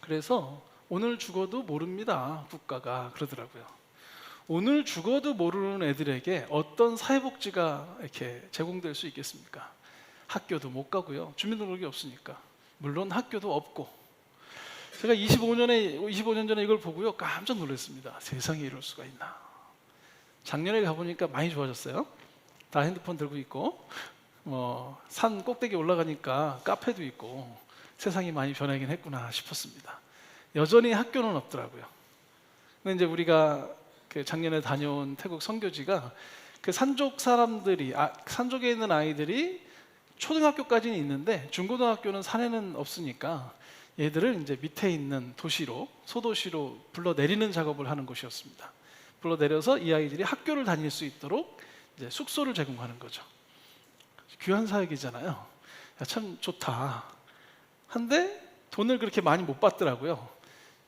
그래서 오늘 죽어도 모릅니다. 국가가 그러더라고요. 오늘 죽어도 모르는 애들에게 어떤 사회복지가 이렇게 제공될 수 있겠습니까? 학교도 못 가고요. 주민등록이 없으니까. 물론 학교도 없고. 제가 25년 전에 이걸 보고요. 깜짝 놀랐습니다. 세상에 이럴 수가 있나. 작년에 가보니까 많이 좋아졌어요. 다 핸드폰 들고 있고, 산 꼭대기 올라가니까 카페도 있고, 세상이 많이 변하긴 했구나 싶었습니다. 여전히 학교는 없더라고요. 근데 이제 우리가 그 작년에 다녀온 태국 선교지가 그 산족 사람들이, 산족에 있는 아이들이 초등학교까지는 있는데 중고등학교는 산에는 없으니까 얘들을 이제 밑에 있는 도시로, 소도시로 불러내리는 작업을 하는 곳이었습니다. 불러내려서 이 아이들이 학교를 다닐 수 있도록 이제 숙소를 제공하는 거죠. 귀한 사역이잖아요. 야, 참 좋다. 한데 돈을 그렇게 많이 못 받더라고요.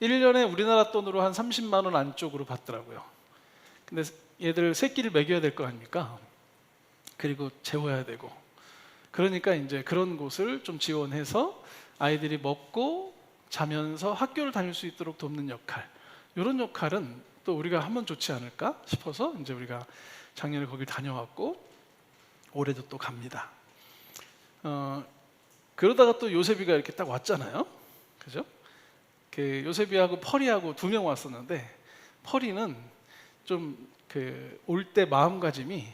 1년에 우리나라 돈으로 한 30만 원 안쪽으로 받더라고요. 근데 얘들 새끼를 먹여야 될 거 아닙니까? 그리고 재워야 되고. 그러니까 이제 그런 곳을 좀 지원해서 아이들이 먹고 자면서 학교를 다닐 수 있도록 돕는 역할, 이런 역할은 또 우리가 하면 좋지 않을까 싶어서 이제 우리가 작년에 거길 다녀왔고 올해도 또 갑니다. 그러다가 또 요셉이가 이렇게 딱 왔잖아요. 그죠? 그 요셉이하고 펄이하고 2명 왔었는데, 펄이는 좀 그 올 때 마음가짐이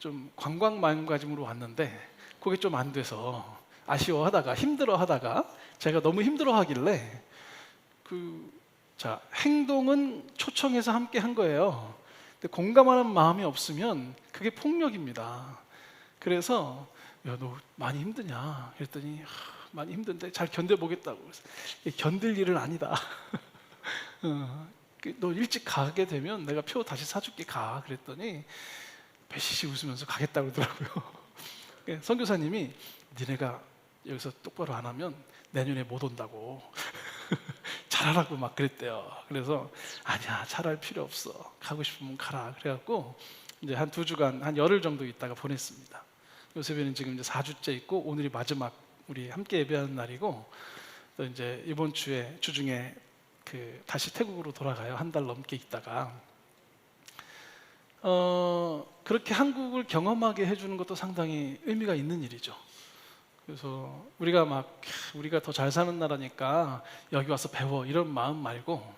좀 관광 마음가짐으로 왔는데 그게 좀 안 돼서 아쉬워하다가 힘들어하다가 제가 너무 힘들어하길래 행동은 초청해서 함께 한 거예요. 근데 공감하는 마음이 없으면 그게 폭력입니다. 그래서 야, 너 많이 힘드냐? 그랬더니 많이 힘든데 잘 견뎌보겠다고. 그래서 견딜 일은 아니다. 너 일찍 가게 되면 내가 표 다시 사줄게, 가. 그랬더니 배시시 웃으면서 가겠다고 그러더라고요. 선교사님이 니네가 여기서 똑바로 안 하면 내년에 못 온다고 잘하라고 막 그랬대요. 그래서 아니야, 잘할 필요 없어, 가고 싶으면 가라. 그래갖고 이제 한 2주간 한 열흘 정도 있다가 보냈습니다. 요셉이는 지금 이제 4주째 있고 오늘이 마지막 우리 함께 예배하는 날이고, 또 이제 이번 주에 주중에 다시 태국으로 돌아가요. 한 달 넘게 있다가 그렇게 한국을 경험하게 해주는 것도 상당히 의미가 있는 일이죠. 그래서 우리가 더 잘 사는 나라니까 여기 와서 배워, 이런 마음 말고,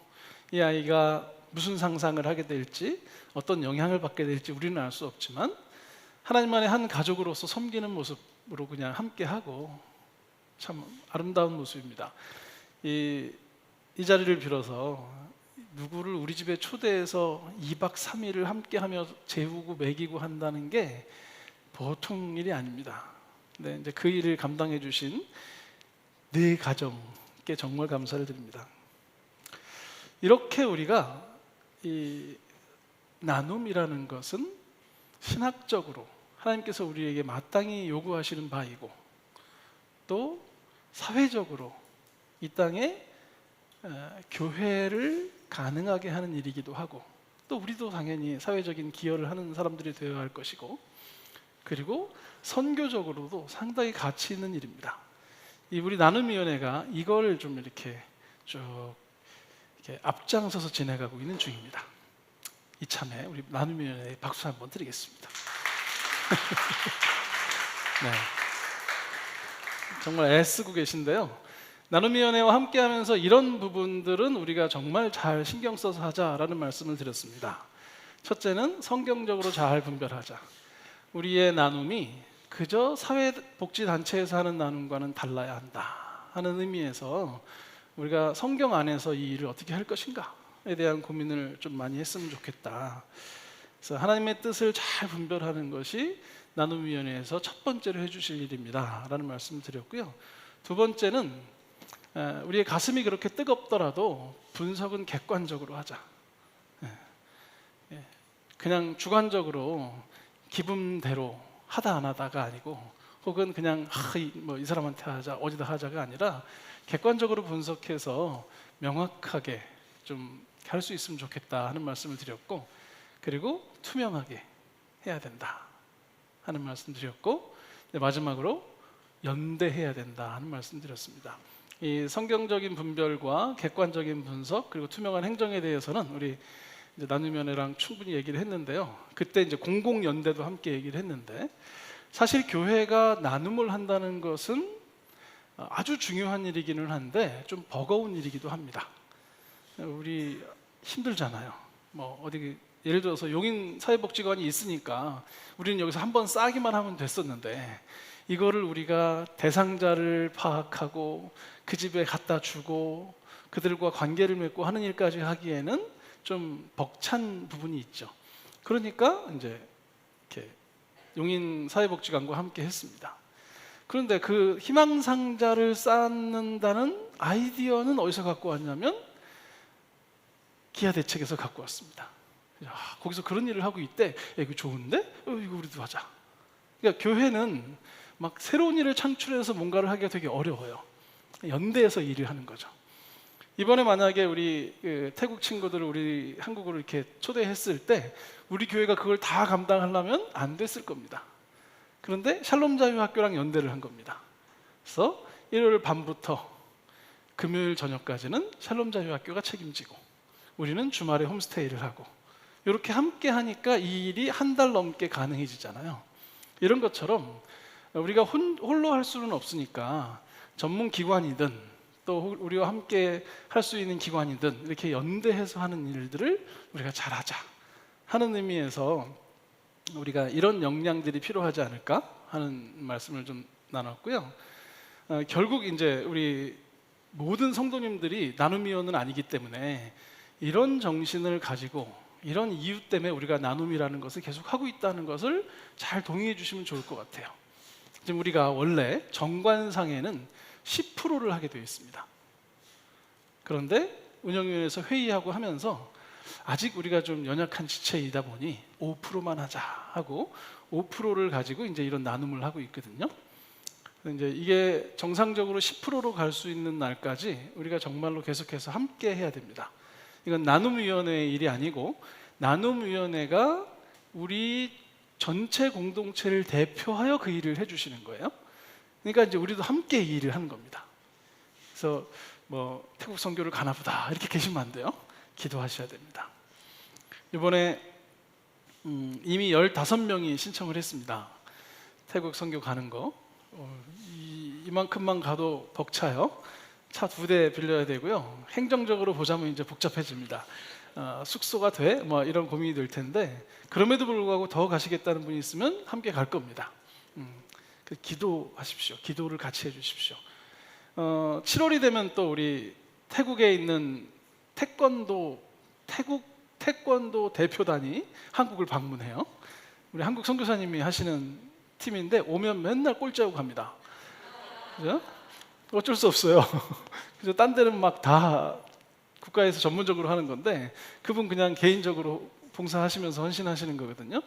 이 아이가 무슨 상상을 하게 될지, 어떤 영향을 받게 될지 우리는 알 수 없지만 하나님만의 한 가족으로서 섬기는 모습으로 그냥 함께하고, 참 아름다운 모습입니다. 이 자리를 빌어서 누구를 우리 집에 초대해서 2박 3일을 함께하며 재우고 먹이고 한다는 게 보통 일이 아닙니다. 근데 이제 그 일을 감당해 주신 네 가정께 정말 감사를 드립니다. 이렇게 우리가 이 나눔이라는 것은 신학적으로 하나님께서 우리에게 마땅히 요구하시는 바이고, 또 사회적으로 이 땅에 교회를 가능하게 하는 일이기도 하고, 또 우리도 당연히 사회적인 기여를 하는 사람들이 되어야 할 것이고, 그리고 선교적으로도 상당히 가치 있는 일입니다. 이 우리 나눔위원회가 이걸 좀 이렇게 쭉 이렇게 앞장서서 진행하고 있는 중입니다. 이참에 우리 나눔위원회에 박수 한번 드리겠습니다. 네. 정말 애쓰고 계신데요. 나눔위원회와 함께하면서 이런 부분들은 우리가 정말 잘 신경 써서 하자라는 말씀을 드렸습니다. 첫째는 성경적으로 잘 분별하자. 우리의 나눔이 그저 사회복지단체에서 하는 나눔과는 달라야 한다 하는 의미에서 우리가 성경 안에서 이 일을 어떻게 할 것인가에 대한 고민을 좀 많이 했으면 좋겠다. 그래서 하나님의 뜻을 잘 분별하는 것이 나눔위원회에서 첫 번째로 해주실 일입니다 라는 말씀을 드렸고요. 두 번째는 우리의 가슴이 그렇게 뜨겁더라도 분석은 객관적으로 하자. 그냥 주관적으로 기분대로 하다 안 하다가 아니고, 혹은 그냥 이 사람한테 하자, 어디다 하자가 아니라 객관적으로 분석해서 명확하게 좀 할 수 있으면 좋겠다 하는 말씀을 드렸고, 그리고 투명하게 해야 된다 하는 말씀 드렸고, 마지막으로 연대해야 된다 하는 말씀 드렸습니다. 이 성경적인 분별과 객관적인 분석, 그리고 투명한 행정에 대해서는 우리 이제 나눔위원회랑 충분히 얘기를 했는데요. 그때 이제 공공연대도 함께 얘기를 했는데, 사실 교회가 나눔을 한다는 것은 아주 중요한 일이기는 한데 좀 버거운 일이기도 합니다. 우리 힘들잖아요. 어디 예를 들어서 용인 사회복지관이 있으니까 우리는 여기서 한번 싸기만 하면 됐었는데, 이거를 우리가 대상자를 파악하고 그 집에 갖다 주고 그들과 관계를 맺고 하는 일까지 하기에는 좀 벅찬 부분이 있죠. 그러니까 이제 이렇게 용인 사회복지관과 함께 했습니다. 그런데 그 희망상자를 쌓는다는 아이디어는 어디서 갖고 왔냐면 기아대책에서 갖고 왔습니다. 거기서 그런 일을 하고 있대. 이거 좋은데? 이거 우리도 하자. 그러니까 교회는 막 새로운 일을 창출해서 뭔가를 하기가 되게 어려워요. 연대해서 일을 하는 거죠. 이번에 만약에 우리 태국 친구들을 우리 한국으로 이렇게 초대했을 때 우리 교회가 그걸 다 감당하려면 안 됐을 겁니다. 그런데 샬롬 자유학교랑 연대를 한 겁니다. 그래서 일요일 밤부터 금요일 저녁까지는 샬롬 자유학교가 책임지고 우리는 주말에 홈스테이를 하고, 이렇게 함께 하니까 이 일이 한 달 넘게 가능해지잖아요. 이런 것처럼 우리가 홀로 할 수는 없으니까 전문 기관이든 또 우리와 함께 할 수 있는 기관이든 이렇게 연대해서 하는 일들을 우리가 잘하자 하는 의미에서 우리가 이런 역량들이 필요하지 않을까 하는 말씀을 좀 나눴고요. 결국 이제 우리 모든 성도님들이 나눔위원은 아니기 때문에 이런 정신을 가지고 이런 이유 때문에 우리가 나눔이라는 것을 계속 하고 있다는 것을 잘 동의해 주시면 좋을 것 같아요. 지금 우리가 원래 정관상에는 10%를 하게 되어 있습니다. 그런데 운영위원회에서 회의하고 하면서 아직 우리가 좀 연약한 지체이다 보니 5%만 하자 하고 5%를 가지고 이제 이런 나눔을 하고 있거든요. 이제 이게 정상적으로 10%로 갈 수 있는 날까지 우리가 정말로 계속해서 함께 해야 됩니다. 이건 나눔위원회의 일이 아니고 나눔위원회가 우리 전체 공동체를 대표하여 그 일을 해주시는 거예요. 그러니까 이제 우리도 함께 이 일을 하는 겁니다. 그래서 뭐 태국 선교를 가나보다 이렇게 계시면 안 돼요. 기도하셔야 됩니다. 이번에 이미 15명이 신청을 했습니다. 태국 선교 가는 거. 이만큼만 가도 벅차요. 차 2대 빌려야 되고요. 행정적으로 보자면 이제 복잡해집니다. 숙소가 돼? 뭐 이런 고민이 될 텐데 그럼에도 불구하고 더 가시겠다는 분이 있으면 함께 갈 겁니다. 기도하십시오. 기도를 같이 해주십시오. 7월이 되면 또 우리 태국에 있는 태권도 대표단이 한국을 방문해요. 우리 한국 선교사님이 하시는 팀인데 오면 맨날 꼴찌하고 갑니다. 그죠? 어쩔 수 없어요. 그래서 딴 데는 막 다 국가에서 전문적으로 하는 건데 그분 그냥 개인적으로 봉사하시면서 헌신하시는 거거든요.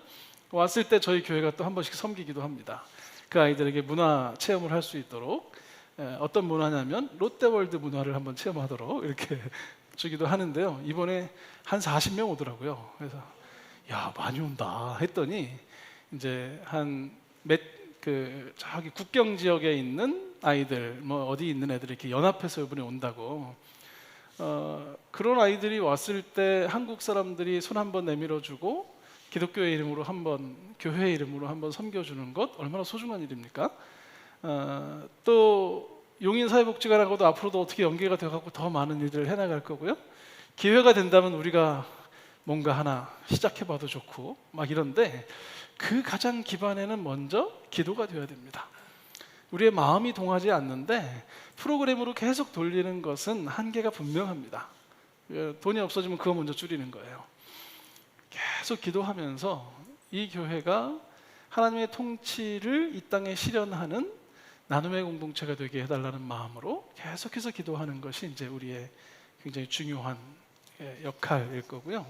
왔을 때 저희 교회가 또 한 번씩 섬기기도 합니다. 그 아이들에게 문화 체험을 할 수 있도록 어떤 문화냐면 롯데월드 문화를 한번 체험하도록 이렇게 주기도 하는데요. 이번에 한 40명 오더라고요. 그래서 야 많이 온다 했더니 이제 저기 국경 지역에 있는 아이들 뭐 어디 있는 애들이 이렇게 연합해서 이번에 온다고. 그런 아이들이 왔을 때 한국 사람들이 손 한번 내밀어주고 기독교의 이름으로 한번 교회의 이름으로 한번 섬겨주는 것 얼마나 소중한 일입니까? 또 용인사회복지관하고도 앞으로도 어떻게 연계가 되어갖고 더 많은 일들을 해나갈 거고요. 기회가 된다면 우리가 뭔가 하나 시작해봐도 좋고 막 이런데 그 가장 기반에는 먼저 기도가 되어야 됩니다. 우리의 마음이 동하지 않는데 프로그램으로 계속 돌리는 것은 한계가 분명합니다. 돈이 없어지면 그거 먼저 줄이는 거예요. 계속 기도하면서 이 교회가 하나님의 통치를 이 땅에 실현하는 나눔의 공동체가 되게 해달라는 마음으로 계속해서 기도하는 것이 이제 우리의 굉장히 중요한 역할일 거고요.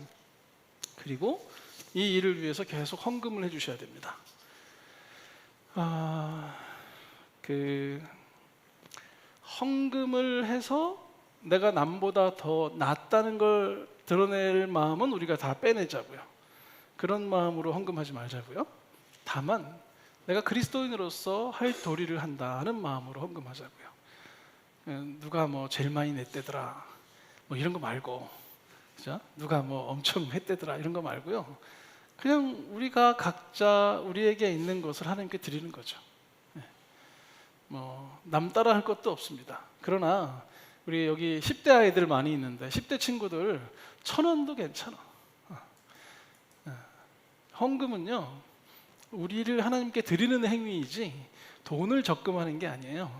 그리고 이 일을 위해서 계속 헌금을 해주셔야 됩니다. 헌금을 해서 내가 남보다 더 낫다는 걸 드러낼 마음은 우리가 다 빼내자고요. 그런 마음으로 헌금하지 말자고요. 다만 내가 그리스도인으로서 할 도리를 한다는 마음으로 헌금하자고요. 누가 뭐 제일 많이 냈대더라 뭐 이런 거 말고, 그죠? 누가 뭐 엄청 했대더라 이런 거 말고요. 그냥 우리가 각자 우리에게 있는 것을 하나님께 드리는 거죠. 뭐 남 따라 할 것도 없습니다. 그러나 우리 여기 10대 아이들 많이 있는데 10대 친구들 1,000원도 괜찮아. 헌금은요 우리를 하나님께 드리는 행위이지 돈을 적금하는 게 아니에요.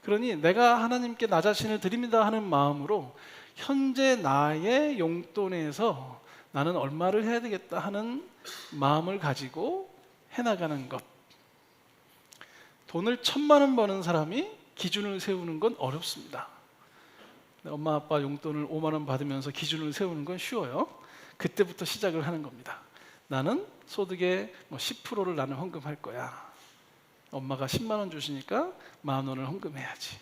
그러니 내가 하나님께 나 자신을 드립니다 하는 마음으로 현재 나의 용돈에서 나는 얼마를 해야 되겠다 하는 마음을 가지고 해나가는 것. 돈을 1,000만 원 버는 사람이 기준을 세우는 건 어렵습니다. 엄마 아빠 용돈을 5만 원 받으면서 기준을 세우는 건 쉬워요. 그때부터 시작을 하는 겁니다. 나는 소득의 10%를 나는 헌금할 거야. 엄마가 10만 원 주시니까 10,000원을 헌금해야지.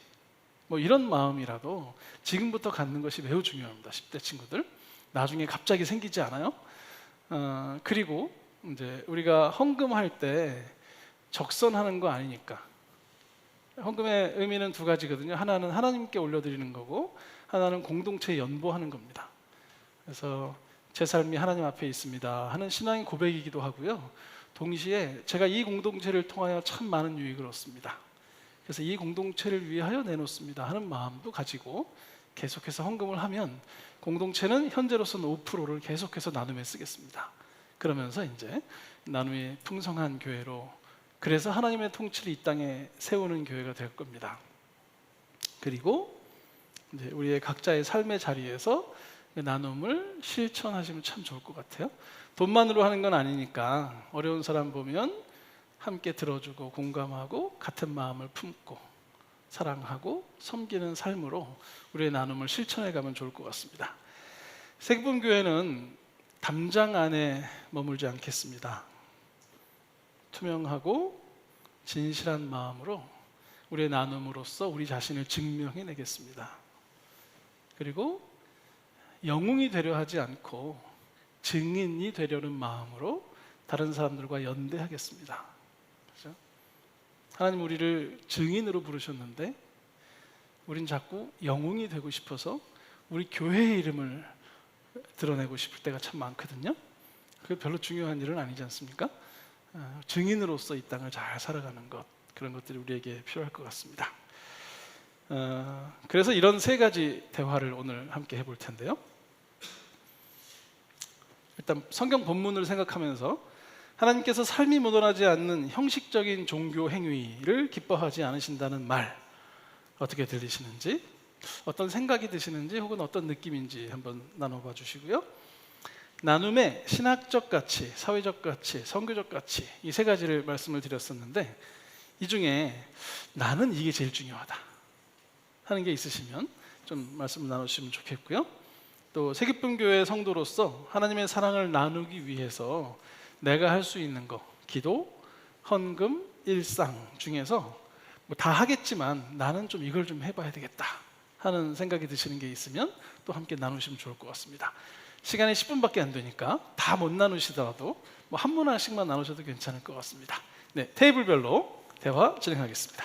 뭐 이런 마음이라도 지금부터 갖는 것이 매우 중요합니다. 10대 친구들. 나중에 갑자기 생기지 않아요? 그리고 이제 우리가 헌금할 때 적선하는 거 아니니까. 헌금의 의미는 2가지거든요. 하나는 하나님께 올려드리는 거고 하나는 공동체에 연보하는 겁니다. 그래서 제 삶이 하나님 앞에 있습니다 하는 신앙의 고백이기도 하고요. 동시에 제가 이 공동체를 통하여 참 많은 유익을 얻습니다. 그래서 이 공동체를 위하여 내놓습니다 하는 마음도 가지고 계속해서 헌금을 하면 공동체는 현재로서는 5%를 계속해서 나눔에 쓰겠습니다. 그러면서 이제 나눔이 풍성한 교회로, 그래서 하나님의 통치를 이 땅에 세우는 교회가 될 겁니다. 그리고 이제 우리의 각자의 삶의 자리에서 나눔을 실천하시면 참 좋을 것 같아요. 돈만으로 하는 건 아니니까 어려운 사람 보면 함께 들어주고 공감하고 같은 마음을 품고 사랑하고 섬기는 삶으로 우리의 나눔을 실천해 가면 좋을 것 같습니다. 세기본교회는 담장 안에 머물지 않겠습니다. 투명하고 진실한 마음으로 우리의 나눔으로써 우리 자신을 증명해내겠습니다. 그리고 영웅이 되려 하지 않고 증인이 되려는 마음으로 다른 사람들과 연대하겠습니다. 그렇죠? 하나님 우리를 증인으로 부르셨는데 우린 자꾸 영웅이 되고 싶어서 우리 교회의 이름을 드러내고 싶을 때가 참 많거든요. 그게 별로 중요한 일은 아니지 않습니까? 증인으로서 이 땅을 잘 살아가는 것, 그런 것들이 우리에게 필요할 것 같습니다. 그래서 이런 세 가지 대화를 오늘 함께 해볼 텐데요. 일단 성경 본문을 생각하면서 하나님께서 삶이 묻어나지 않는 형식적인 종교 행위를 기뻐하지 않으신다는 말 어떻게 들리시는지, 어떤 생각이 드시는지 혹은 어떤 느낌인지 한번 나눠봐 주시고요. 나눔의 신학적 가치, 사회적 가치, 선교적 가치, 이 세 가지를 말씀을 드렸었는데 이 중에 나는 이게 제일 중요하다 하는 게 있으시면 좀 말씀을 나누시면 좋겠고요. 또 세기쁨교회 성도로서 하나님의 사랑을 나누기 위해서 내가 할 수 있는 거, 기도, 헌금, 일상 중에서 뭐 다 하겠지만 나는 좀 이걸 좀 해봐야 되겠다 하는 생각이 드시는 게 있으면 또 함께 나누시면 좋을 것 같습니다. 시간이 10분밖에 안 되니까 다 못 나누시더라도 뭐 한 문화씩만 나누셔도 괜찮을 것 같습니다. 네, 테이블별로 대화 진행하겠습니다.